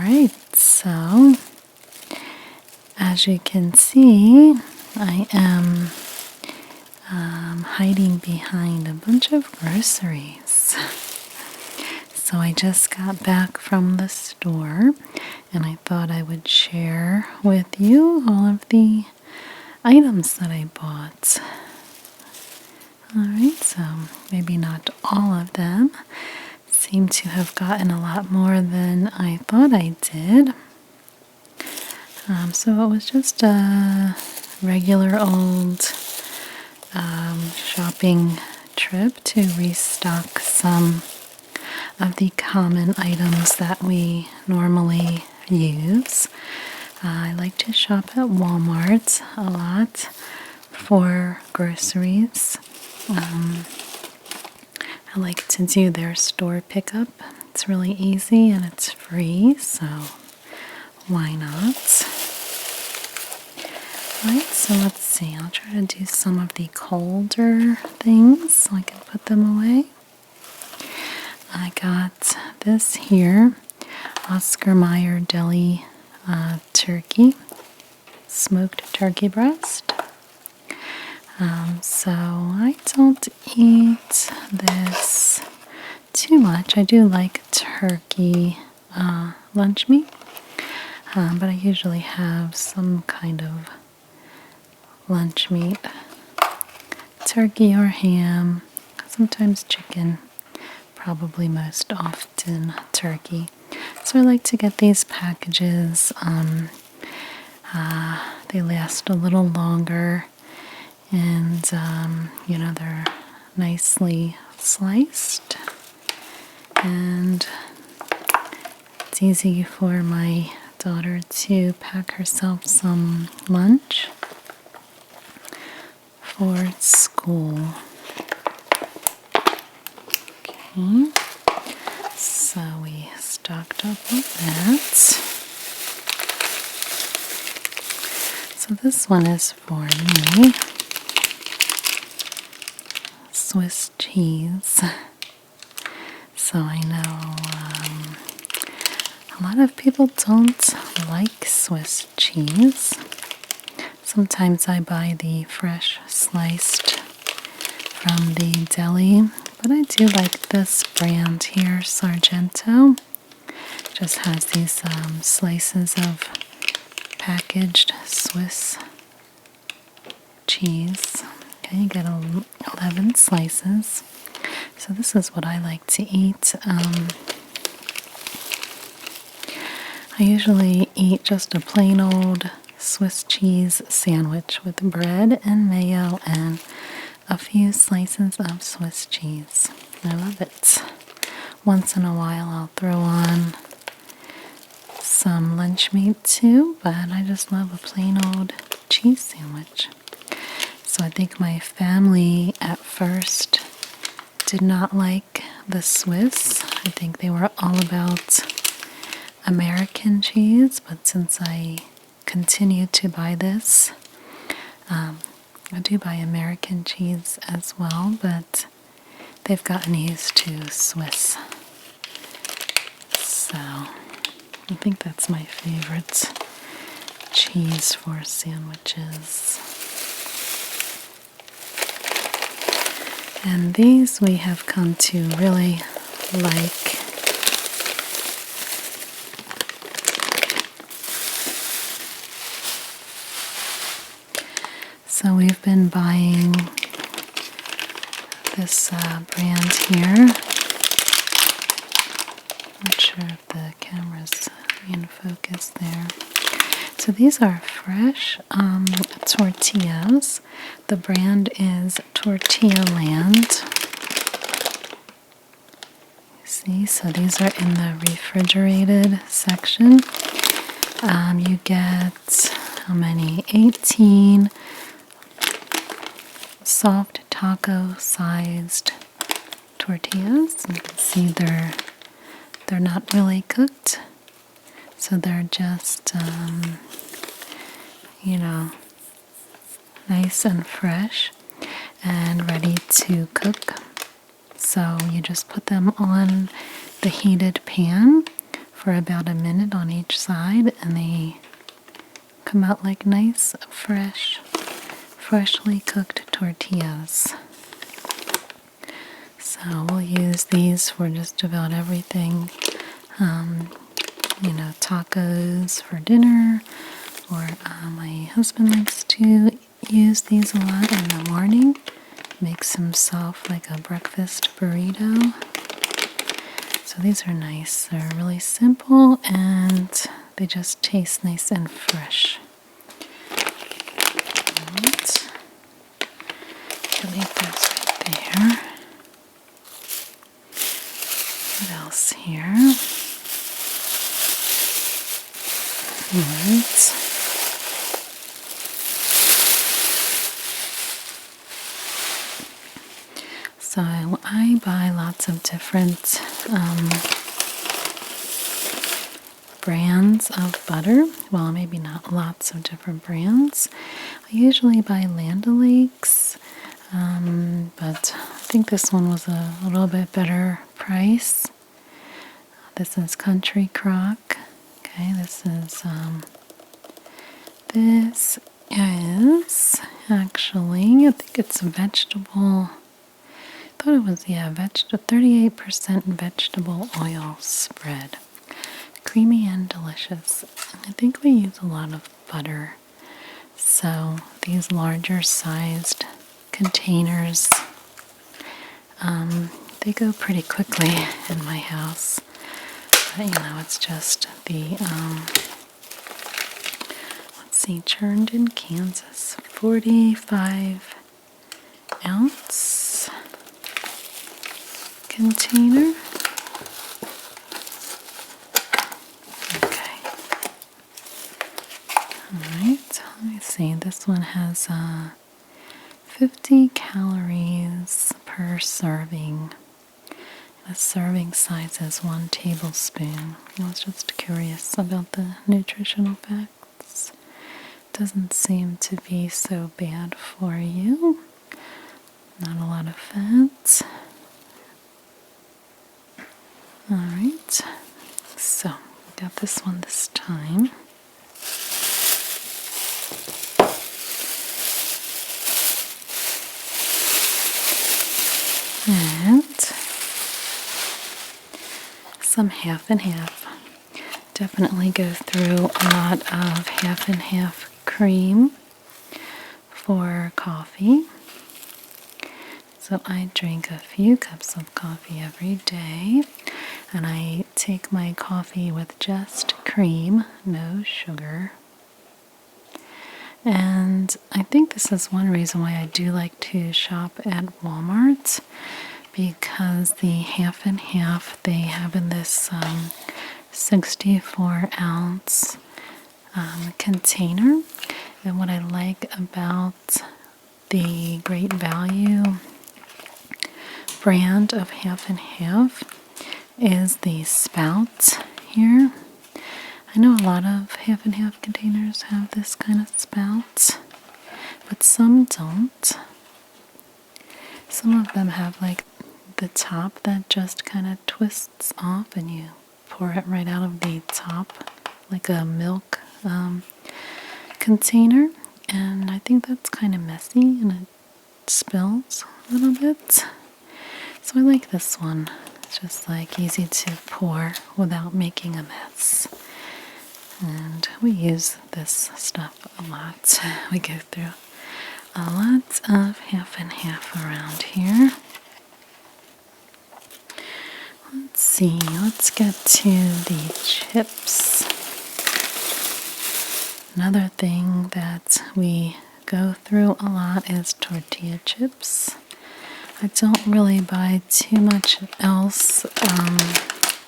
Alright, so as you can see, I am hiding behind a bunch of groceries. So I just got back from the store and I thought I would share with you all of the items that I bought. Alright, so maybe not all of them. Seem to have gotten a lot more than I thought I did. So it was just a regular old shopping trip to restock some of the common items that we normally use. I like to shop at Walmart a lot for groceries. I like to do their store pickup. It's really easy and it's free, so why not? Alright, so let's see. I'll try to do some of the colder things so I can put them away. I got this here, Oscar Mayer Deli turkey, smoked turkey breast. So I don't eat this too much. I do like turkey lunch meat, but I usually have some kind of lunch meat, turkey or ham, sometimes chicken, probably most often turkey. So I like to get these packages. They last a little longer, and they're nicely sliced, and it's easy for my daughter to pack herself some lunch for school. Okay, so we stocked up with that. So this one is for me. Swiss cheese. So I know a lot of people don't like Swiss cheese. Sometimes I buy the fresh sliced from the deli, but I do like this brand here, Sargento. Just has these slices of packaged Swiss cheese. Okay, you get 11 slices. So this is what I like to eat. I usually eat just a plain old Swiss cheese sandwich with bread and mayo and a few slices of Swiss cheese. I love it. Once in a while I'll throw on some lunch meat too, but I just love a plain old cheese sandwich. So I think my family at first did not like the Swiss. I think they were all about American cheese, but since I continue to buy this, I do buy American cheese as well, but they've gotten used to Swiss. So I think that's my favorite cheese for sandwiches. And these we have come to really like. So we've been buying this brand here. Not sure if the camera's in focus there. So these are fresh tortillas. The brand is Tortilla Land. See, so these are in the refrigerated section. You get how many? 18 soft taco-sized tortillas. You can see they're not really cooked, so they're just nice and fresh and ready to cook. So you just put them on the heated pan for about a minute on each side, and they come out like nice, freshly cooked tortillas. So we'll use these for just about everything. Tacos for dinner, or my husband likes to use these a lot in the morning. Makes himself like a breakfast burrito. So these are nice. They're really simple and they just taste nice and fresh. Alright. Leave those right there. What else here? Alright. So I buy lots of different brands of butter. Well, maybe not lots of different brands. I usually buy Land O'Lakes, but I think this one was a little bit better price. This is Country Crock. Okay, this is actually, I think it's a vegetable. I thought it was, 38% vegetable oil spread. Creamy and delicious. I think we use a lot of butter. So these larger sized containers, they go pretty quickly in my house. But it's just the, churned in Kansas, 45 ounce container. Okay. Alright, let me see. This one has 50 calories per serving. The serving size is 1 tablespoon. I was just curious about the nutritional facts. Doesn't seem to be so bad for you. Not a lot of fat. Alright, so got this one this time. And some half and half. Definitely go through a lot of half and half cream for coffee. So I drink a few cups of coffee every day, and I take my coffee with just cream, no sugar. And I think this is one reason why I do like to shop at Walmart, because the half and half they have in this 64 ounce container. And what I like about the Great Value brand of half and half is the spout here. I know a lot of half and half containers have this kind of spout, but some don't. Some of them have like the top that just kind of twists off and you pour it right out of the top like a milk container, and I think that's kind of messy and it spills a little bit. So I like this one. It's just like easy to pour without making a mess. And we use this stuff a lot. We go through a lot of half and half around here. Let's see, let's get to the chips. Another thing that we go through a lot is tortilla chips. I don't really buy too much else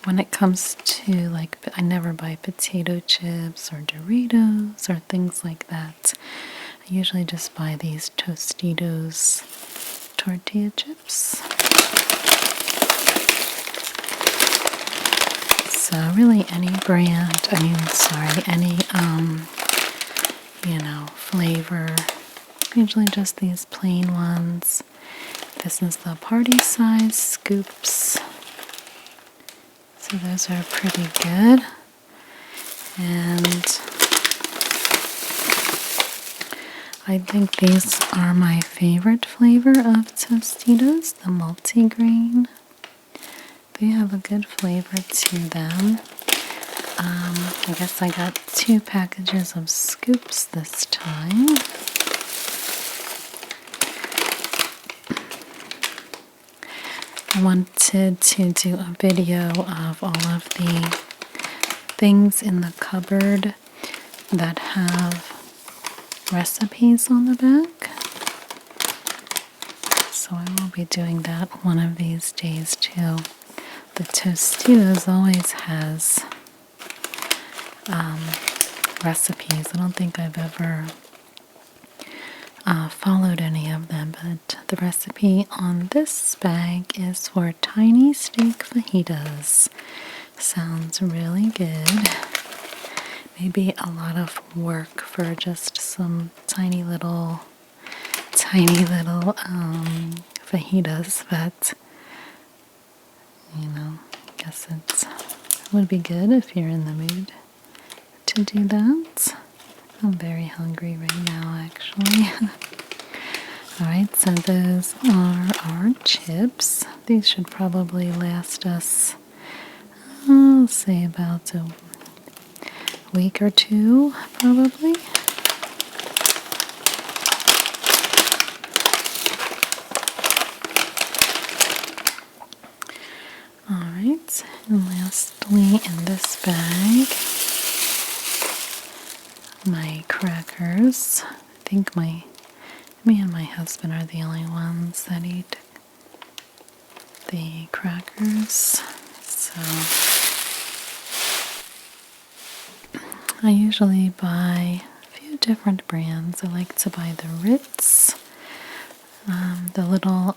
when it comes to, like, I never buy potato chips or Doritos or things like that. I usually just buy these Tostitos tortilla chips. So really any brand, any flavor. Usually just these plain ones. This is the party size scoops. So So those are pretty good. And I think these are my favorite flavor of Tostitos, the multigrain. They have a good flavor to them. I guess I got 2 packages of scoops this time. I wanted to do a video of all of the things in the cupboard that have recipes on the back. So I will be doing that one of these days too. The Tostitos always has recipes. I don't think I've ever followed any of them, but the recipe on this bag is for tiny steak fajitas. Sounds really good. Maybe a lot of work for just some tiny little fajitas, but you know, I guess it would be good if you're in the mood to do that. I'm very hungry right now, actually. Alright, so those are our chips. These should probably last us, I'll say about a week or 2, probably. Alright, and lastly in this bag, my crackers. I think me and my husband are the only ones that eat the crackers. So I usually buy a few different brands. I like to buy the Ritz, the little,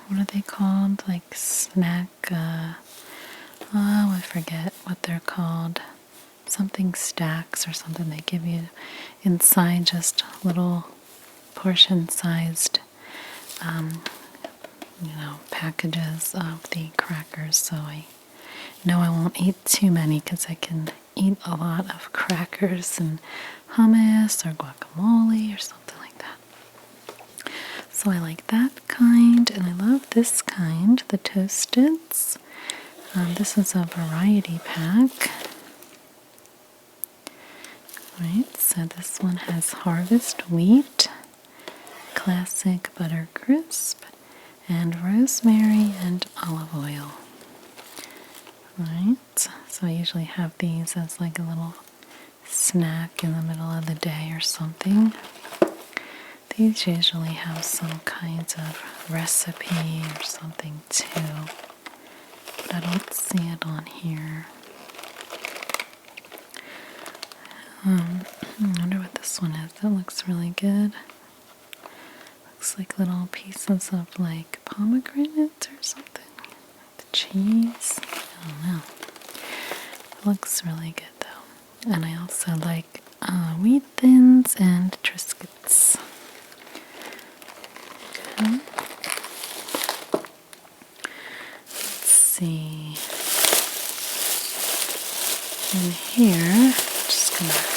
what are they called? Like snack, I forget what they're called. Something stacks or something they give you inside, just little portion-sized, packages of the crackers. So I know I won't eat too many because I can eat a lot of crackers and hummus or guacamole or something like that. So I like that kind, and I love this kind, the Toasteds. This is a variety pack. Right, so this one has Harvest Wheat, Classic Butter Crisp, and rosemary and olive oil. Right, so I usually have these as like a little snack in the middle of the day or something. These usually have some kind of recipe or something too, but I don't see it on here. I wonder what this one is. That looks really good. Looks like little pieces of like pomegranate or something. The cheese. I don't know. It looks really good though. And I also like wheat thins and Triscuits. Okay. Let's see. In here, I'm just gonna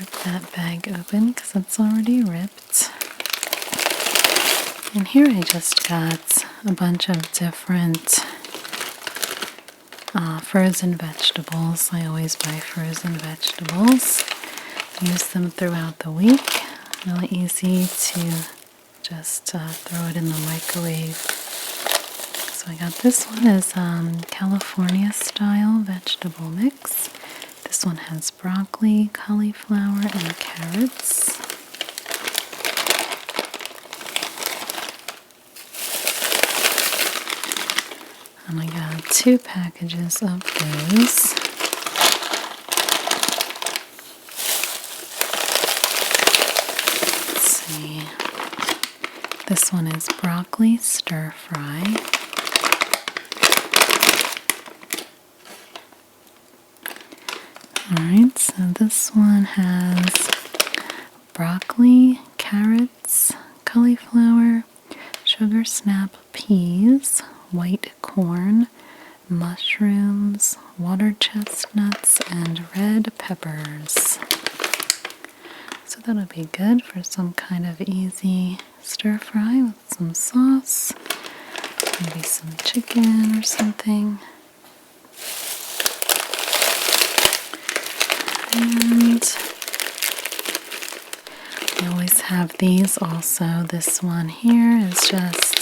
rip that bag open because it's already ripped. And here I just got a bunch of different frozen vegetables. I always buy frozen vegetables. Use them throughout the week. Really easy to just throw it in the microwave. So I got this one as California style vegetable mix. This one has broccoli, cauliflower, and carrots. And I got 2 packages of those. Let's see. This one is broccoli stir fry. Alright, so this one has broccoli, carrots, cauliflower, sugar snap peas, white corn, mushrooms, water chestnuts, and red peppers. So that'll be good for some kind of easy stir fry with some sauce, maybe some chicken or something. And I always have these also. This one here is just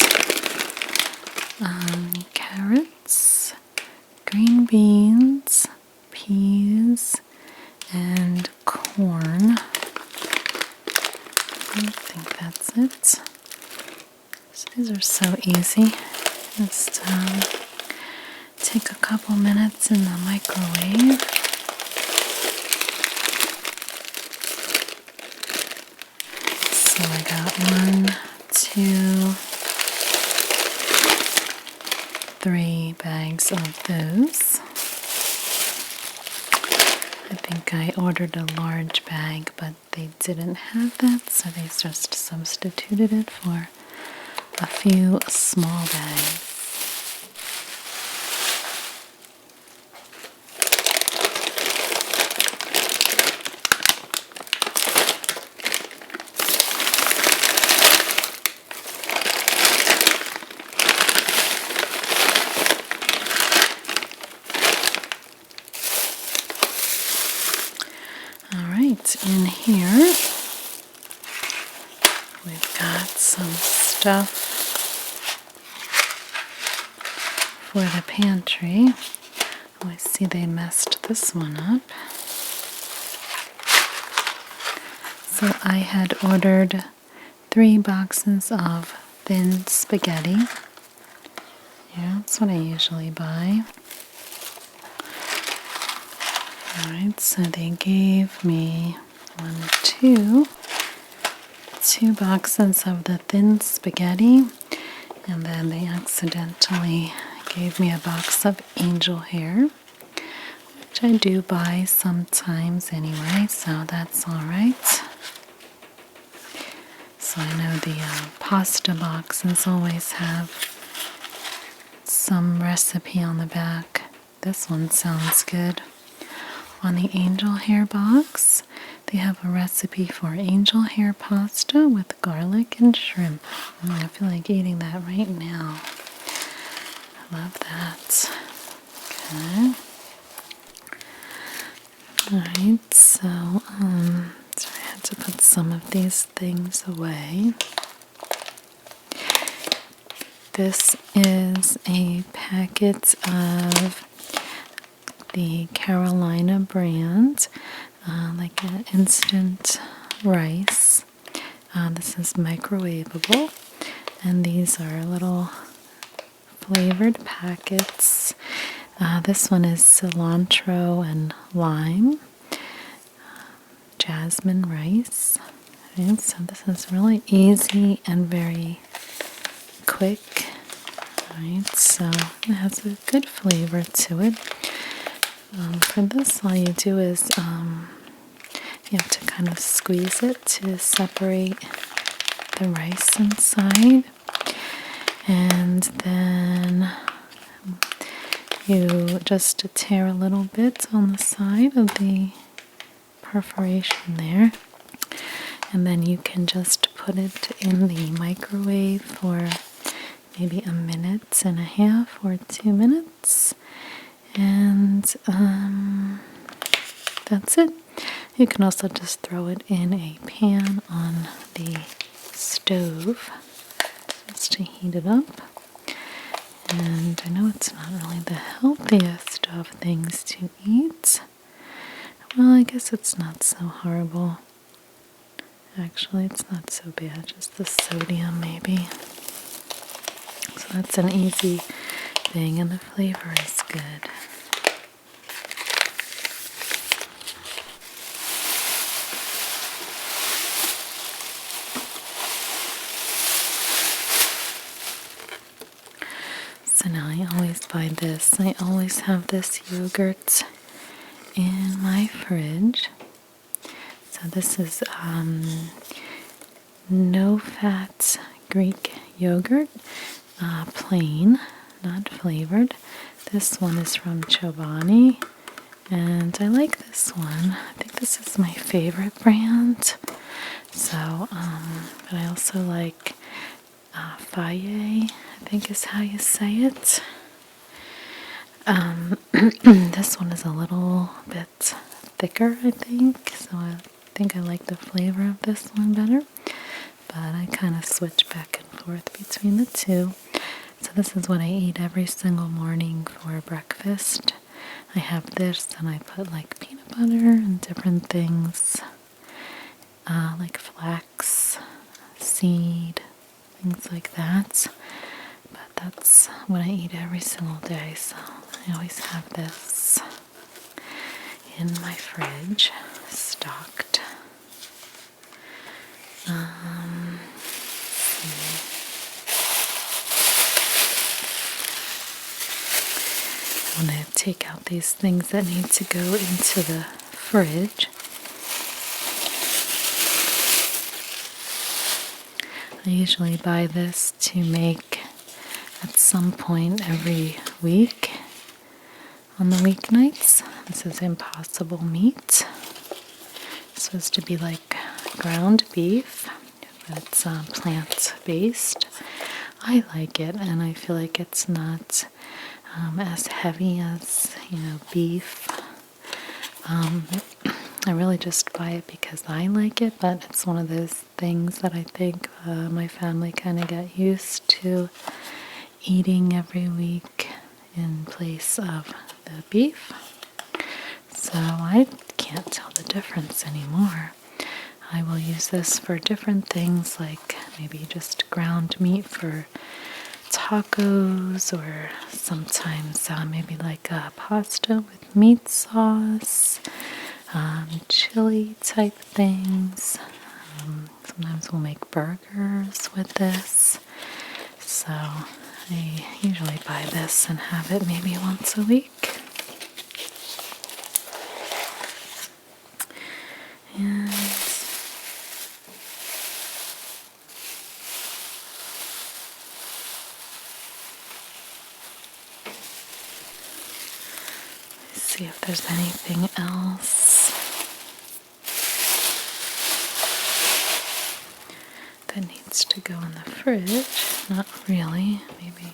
carrots, green beans, peas, and corn. I think that's it. So these are so easy. Just take a couple minutes in the microwave. So I got 1, 2, 3 bags of those. I think I ordered a large bag, but they didn't have that, so they just substituted it for a few small bags. In here, we've got some stuff for the pantry. Oh, I see they messed this one up. So I had ordered 3 boxes of thin spaghetti. Yeah, that's what I usually buy. Alright, so they gave me 2 boxes of the thin spaghetti, and then they accidentally gave me a box of angel hair, which I do buy sometimes anyway, so that's alright. So I know the pasta boxes always have some recipe on the back. This one sounds good. On the angel hair box, they have a recipe for angel hair pasta with garlic and shrimp. I feel like eating that right now. I love that. Okay. Alright, so I had to put some of these things away. This is a packet of the Carolina brand, like an instant rice. This is microwavable, and these are little flavored packets. This one is cilantro and lime, jasmine rice. Okay, so this is really easy and very quick. Alright, so it has a good flavor to it. For this, all you do is you have to kind of squeeze it to separate the rice inside, and then you just tear a little bit on the side of the perforation there, and then you can just put it in the microwave for maybe 1.5 minutes or 2 minutes. And that's it. You can also just throw it in a pan on the stove just to heat it up. And I know it's not really the healthiest of things to eat. Well, I guess it's not so horrible. Actually, it's not so bad, just the sodium maybe. So that's an easy thing, and the flavor is good. So now I always buy this. I always have this yogurt in my fridge. So this is no-fat Greek yogurt, plain, not flavored. This one is from Chobani, and I like this one. I think this is my favorite brand. So, but I also like Faye, I think is how you say it. This one is a little bit thicker, I think, so I think I like the flavor of this one better. But I kind of switch back and forth between the two. So this is what I eat every single morning for breakfast. I have this and I put like peanut butter and different things, like flax, seed, things like that. But that's what I eat every single day, so I always have this in my fridge, stocked. I want to take out these things that need to go into the fridge. I usually buy this to make at some point every week on the weeknights. This is Impossible meat. It's supposed to be like ground beef, but it's plant-based. I like it, and I feel like it's not as heavy as, beef. I really just buy it because I like it, but it's one of those things that I think my family kind of got used to eating every week in place of the beef. So I can't tell the difference anymore. I will use this for different things, like maybe just ground meat for tacos, or sometimes maybe like a pasta with meat sauce, chili type things. Sometimes we'll make burgers with this. So I usually buy this and have it maybe once a week. And see if there's anything else that needs to go in the fridge. Not really. Maybe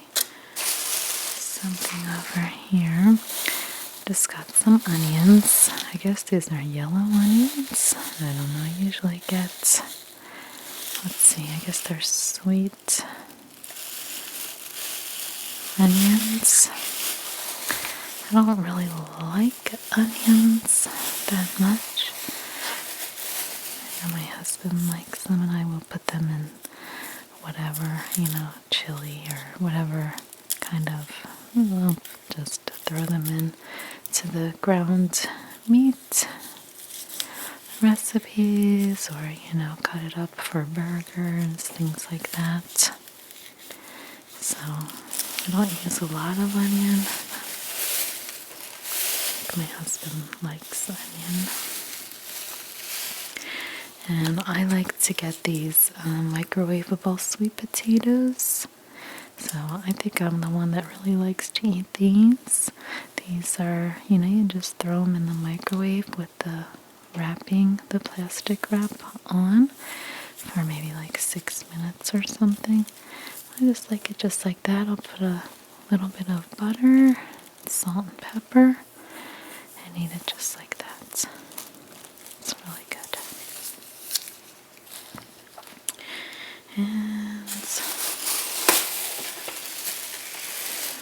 something over here. Just got some onions. I guess these are yellow onions. I don't know. I usually get, let's see, I guess they're sweet onions. I don't really like onions that much. My husband likes them, and I will put them in whatever, chili or whatever kind of, just throw them in to the ground meat recipes, or, cut it up for burgers, things like that. So I don't use a lot of onion. My husband likes onion. And I like to get these microwavable sweet potatoes. So I think I'm the one that really likes to eat these. These are, you just throw them in the microwave with the wrapping, the plastic wrap on for maybe like 6 minutes or something. I just like it just like that. I'll put a little bit of butter, salt and pepper, and eat it just like that. It's really good. And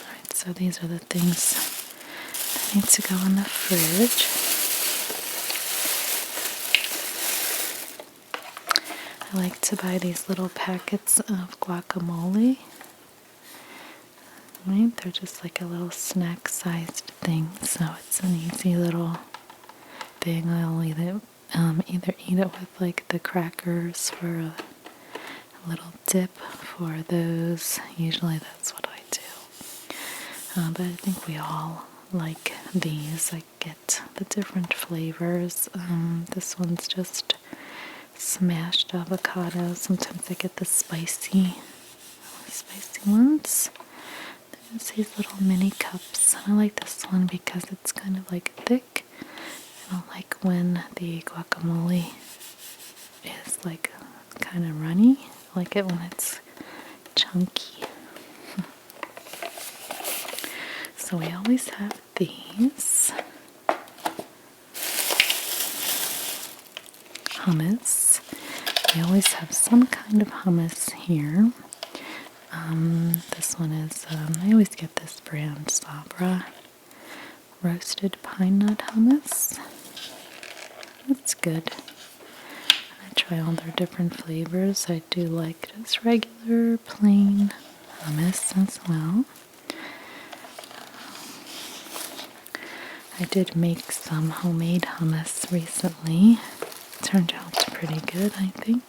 alright, so these are the things that need to go in the fridge. I like to buy these little packets of guacamole. Right? They're just like a little snack-sized thing, so it's an easy little thing. I'll either eat it with like the crackers for a little dip for those. Usually that's what I do. But I think we all like these. I get the different flavors. This one's just smashed avocado. Sometimes I get the spicy ones. It's these little mini cups. I like this one because it's kind of like thick. I don't like when the guacamole is like kind of runny. I like it when it's chunky. So we always have these. Hummus. We always have some kind of hummus here. This one is, I always get this brand, Sabra. Roasted pine nut hummus. That's good. I try all their different flavors. I do like just regular plain hummus as well. I did make some homemade hummus recently. Turned out pretty good, I think.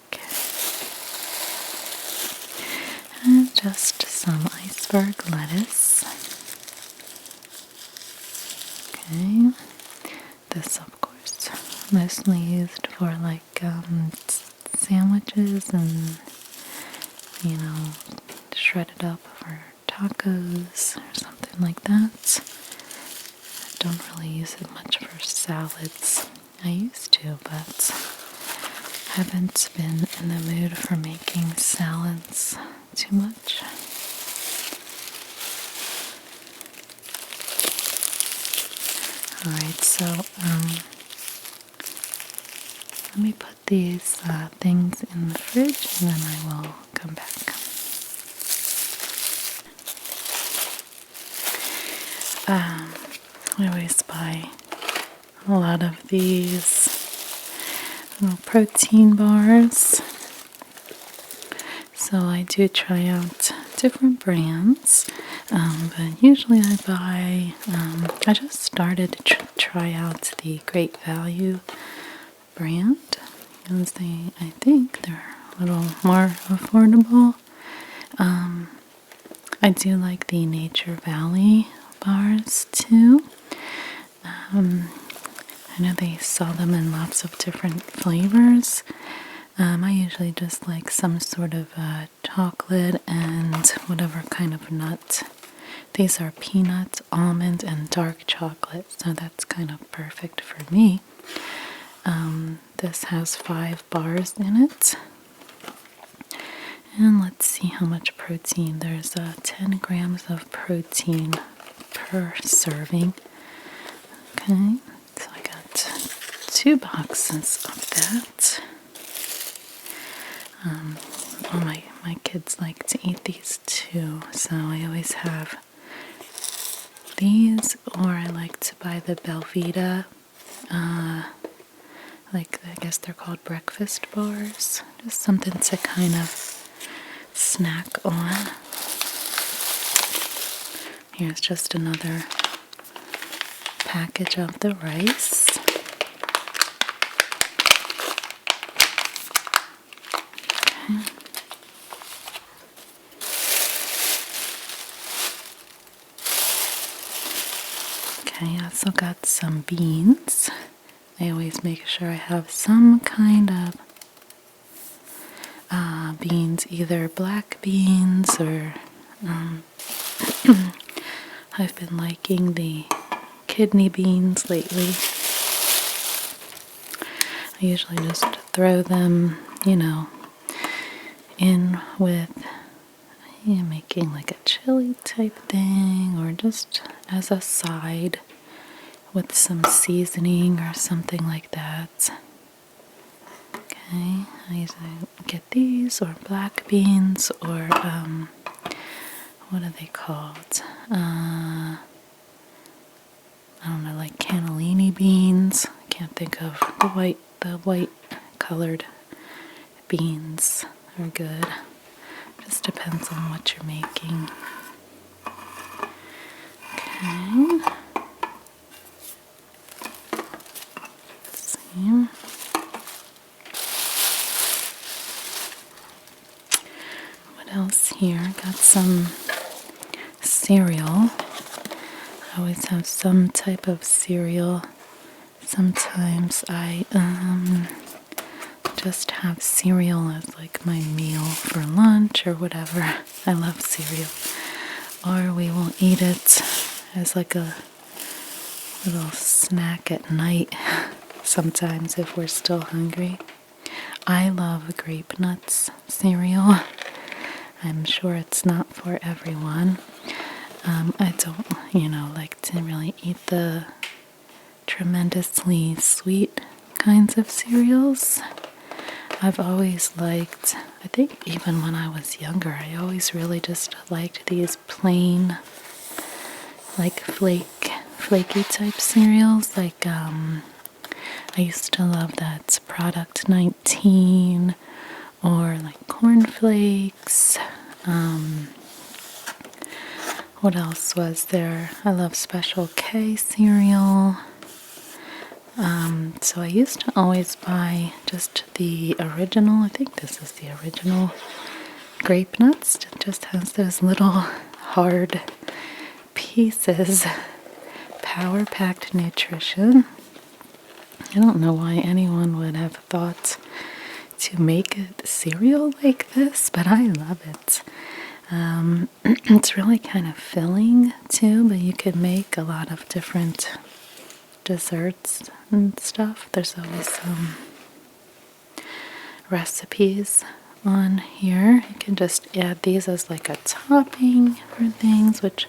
And just some iceberg lettuce. Okay. This, of course, mostly used for like sandwiches and, you know, shredded up for tacos or something like that. I don't really use it much for salads. I used to, but haven't been in the mood for making salads too much. Alright, so let me put these things in the fridge and then I will come back. I always buy a lot of these little protein bars. So I do try out different brands, but usually I buy, I just started to try out the Great Value brand, because I think they're a little more affordable. I do like the Nature Valley bars too. I know they sell them in lots of different flavors. I usually just like some sort of chocolate and whatever kind of nut. These are peanut, almond, and dark chocolate, so that's kind of perfect for me. This has 5 bars in it. And let's see how much protein. There's 10 grams of protein per serving. Okay, so I got 2 boxes of that. All my kids like to eat these too, so I always have these, or I like to buy the Belvita, like I guess they're called breakfast bars, just something to kind of snack on. Here's just another package of the rice. Okay, I also got some beans. I always make sure I have some kind of beans, either black beans or I've been liking the kidney beans lately. I usually just throw them, you know, in with making like a chili type thing, or just as a side with some seasoning or something like that. Okay, I usually get these, or black beans, or what are they called? I don't know, like cannellini beans. I can't think of the white colored beans are good. Just depends on what you're making. Okay. Let's see. What else here? Got some cereal. I always have some type of cereal. Sometimes I just have cereal as like my meal for lunch or whatever. I love cereal. or we will eat it as like a little snack at night sometimes if we're still hungry. I love grape nuts cereal. I'm sure it's not for everyone. I don't, like to really eat the tremendously sweet kinds of cereals. I've always liked, I think even when I was younger, I always really just liked these plain, like flaky type cereals. Like, I used to love that Product 19 or like Corn Flakes. What else was there? I love Special K cereal. So I used to always buy just the original. I think this is the original grape nuts. It just has those little hard pieces. Power-packed nutrition. I don't know why anyone would have thought to make a cereal like this, but I love it. It's really kind of filling too, but you could make a lot of different desserts and stuff. There's always some recipes on here. You can just add these as like a topping for things, which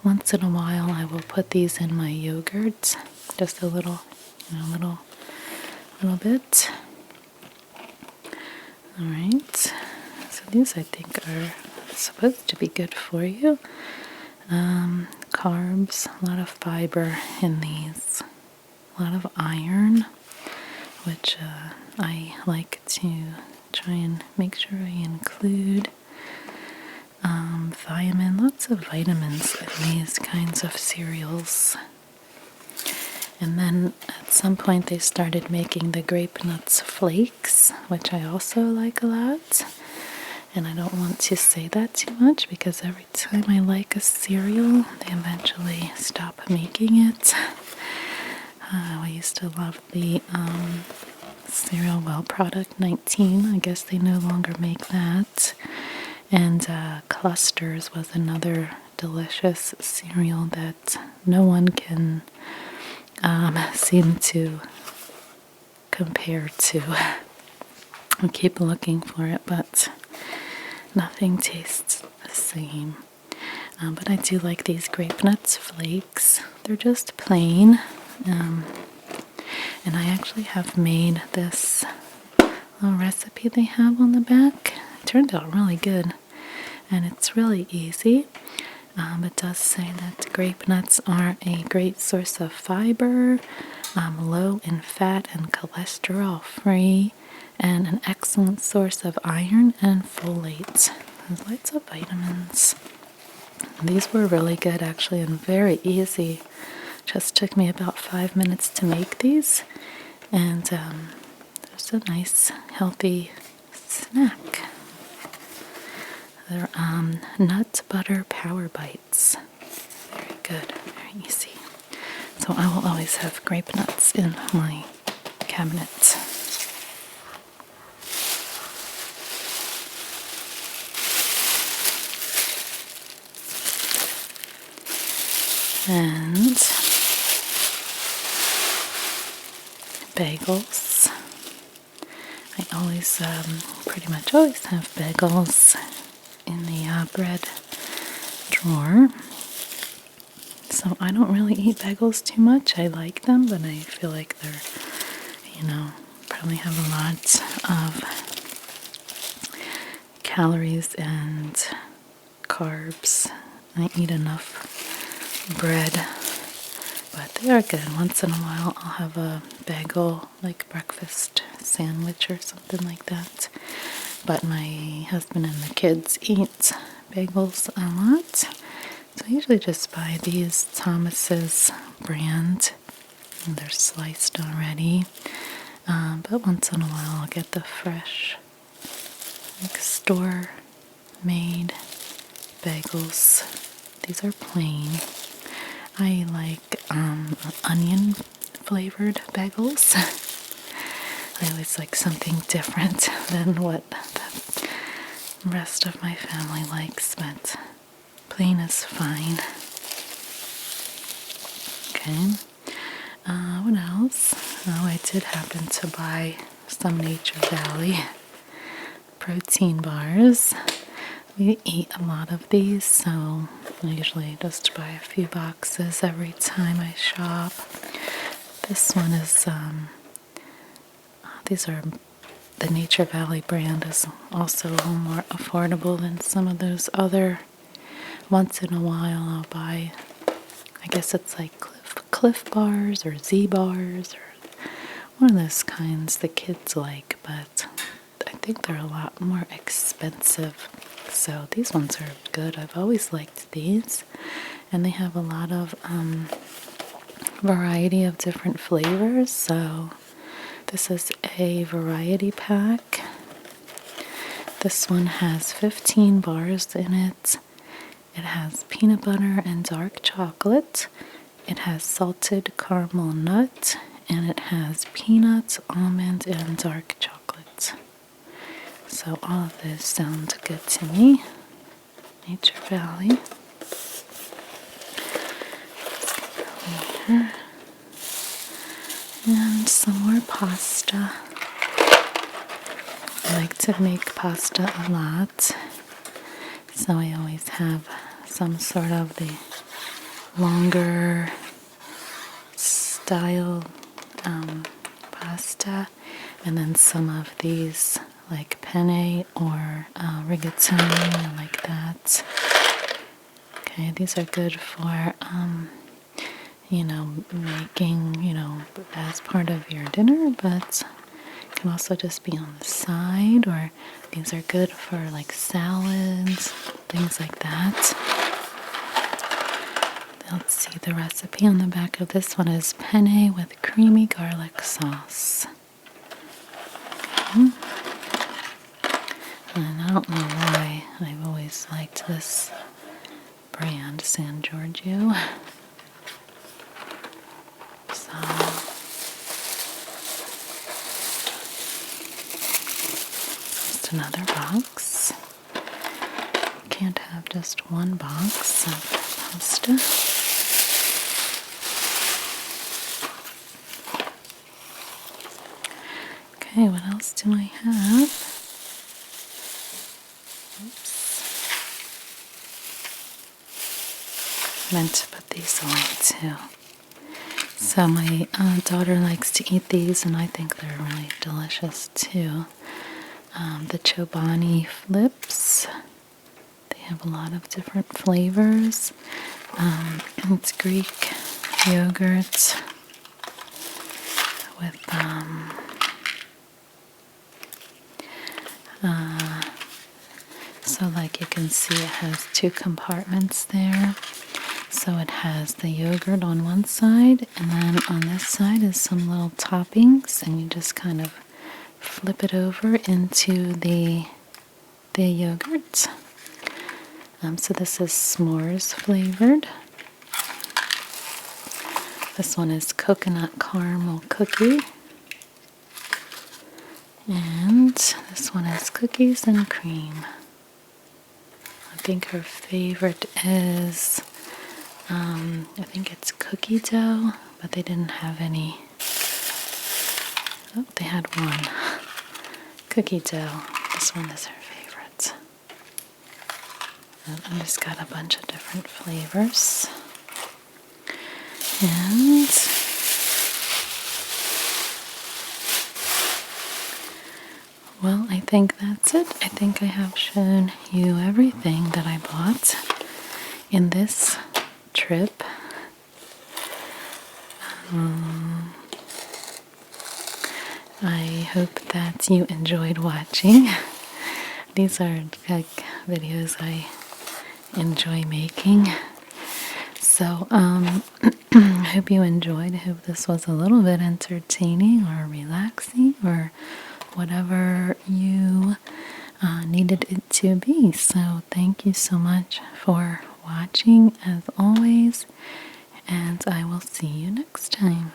once in a while I will put these in my yogurt. Just a little, little bit. Alright, so these I think are supposed to be good for you. Carbs, a lot of fiber in these, a lot of iron, which I like to try and make sure I include. Thiamine, lots of vitamins in these kinds of cereals. And then at some point they started making the grape nuts flakes, which I also like a lot. And I don't want to say that too much because every time I like a cereal, they eventually stop making it. I used to love the cereal, Product 19. I guess they no longer make that. And Clusters was another delicious cereal that no one can seem to compare to. I keep looking for it, but nothing tastes the same. But I do like these grape nuts flakes. They're just plain. And I actually have made this little recipe they have on the back. It turned out really good. And it's really easy. It does say that grape nuts are a great source of fiber, low in fat and cholesterol free, and an excellent source of iron and folate. There's lots of vitamins. These were really good actually and very easy. Just took me about 5 minutes to make these, and there's a nice healthy snack. They're nut butter power bites. Very good, very easy. So I will always have grape nuts in my cabinet. And bagels. I always, pretty much always have bagels in the bread drawer. So I don't really eat bagels too much. I like them, but I feel like they're, probably have a lot of calories and carbs. I eat enough bread, but they are good. Once in a while I'll have a bagel, like breakfast sandwich or something like that. But my husband and the kids eat bagels a lot. So I usually just buy these Thomas's brand. And they're sliced already. But once in a while I'll get the fresh, like store-made bagels. These are plain. I like onion flavored bagels. I always like something different than what the rest of my family likes, but plain is fine. Okay. What else? Oh, I did happen to buy some Nature Valley protein bars. We eat a lot of these, so I usually just buy a few boxes every time I shop. This one is, these are, the Nature Valley brand is also a little more affordable than some of those other. Once in a while I'll buy, I guess it's like Cliff bars or Z bars or one of those kinds the kids like, but I think they're a lot more expensive. So these ones are good. I've always liked these, and they have a lot of variety of different flavors. So this is a variety pack. This one has 15 bars in it. It has peanut butter and dark chocolate. It has salted caramel nut, and it has peanut, almond, and dark chocolate. So all of those sound good to me. Nature Valley. And some more pasta. I like to make pasta a lot, so I always have some sort of the longer style pasta, and then some of these like penne or rigatoni, like that. Okay, these are good for making, as part of your dinner, but can also just be on the side, or these are good for like salads, things like that. Let's see, the recipe on the back of this one is penne with creamy garlic sauce. Okay. And I don't know why I've always liked this brand, San Giorgio. So just another box. You can't have just one box of pasta. Okay, what else do I have? Oops. Meant to put these away too. So my daughter likes to eat these, and I think they're really delicious too. The Chobani flips. They have a lot of different flavors. It's Greek yogurt with so like you can see, it has two compartments there. So it has the yogurt on one side, and then on this side is some little toppings, and you just kind of flip it over into the yogurt. So this is s'mores flavored. This one is coconut caramel cookie. And this one is cookies and cream. I think her favorite is, I think it's cookie dough, but they didn't have any. Oh, they had one. Cookie dough. This one is her favorite. And it's got a bunch of different flavors. And well, I think that's it. I think I have shown you everything that I bought in this trip. I hope that you enjoyed watching. These are like videos I enjoy making. So, I hope you enjoyed. I hope this was a little bit entertaining or relaxing or whatever you needed it to be. So thank you so much for watching as always, and I will see you next time.